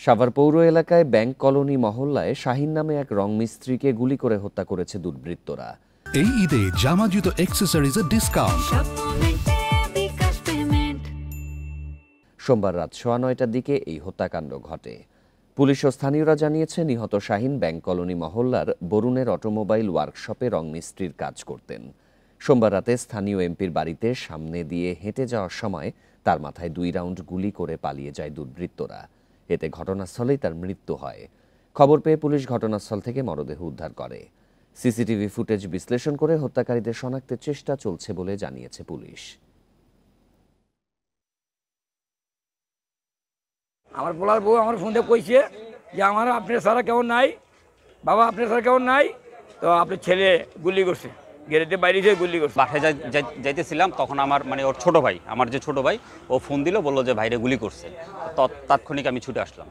সাভার পৌর এলাকায় bank colony মহল্লায় শাহিন নামে এক রং মিস্ত্রিকে গুলি করে হত্যা করেছে দুর্বৃত্তরা। এই ঈদে জামা জুতো অ্যাক্সেসরিজের ডিসকাউন্ট। সোমবার রাত 9:15টার দিকে এই হত্যাকাণ্ড ঘটে। পুলিশ ও স্থানীয়রা জানিয়েছে, নিহত শাহিন ব্যাংক কলোনি মহল্লার বরুণের অটোমোবাইল ওয়ার্কশপে রং মিস্ত্রির কাজ করতেন। সোমবার রাতে স্থানীয় এমপির বাড়িতে সামনে দিয়ে হেঁটে যাওয়ার সময় তার মাথায় 2 রাউন্ড গুলি করে পালিয়ে যায় দুর্বৃত্তরা। এতে ঘটনাস্থলেই তার মৃত্যু হয়। খবর পেয়ে পুলিশ ঘটনাস্থল থেকে মরদেহ উদ্ধার করে। সিসিটিভি ফুটেজ বিশ্লেষণ করে হত্যাকারীদের শনাক্তের চেষ্টা চলছে বলে জানিয়েছে পুলিশ। আমার বলার বউ আমার ফোন দিয়ে কইছে যে আমার আপনার সারা কেমন নাই, বাবা আপনার সারা কেমন নাই, তো আপনার ছেলে গুলি করছে, গেটের বাইরে যে গুলি করছে। বাসায় যাইতেছিলাম, তখন আমার ওর ছোট ভাই, আমার যে ছোট ভাই, ও ফোন দিল, বললো যে ভাইরে গুলি করছে। তাৎক্ষণিক আমি ছুটে আসলাম।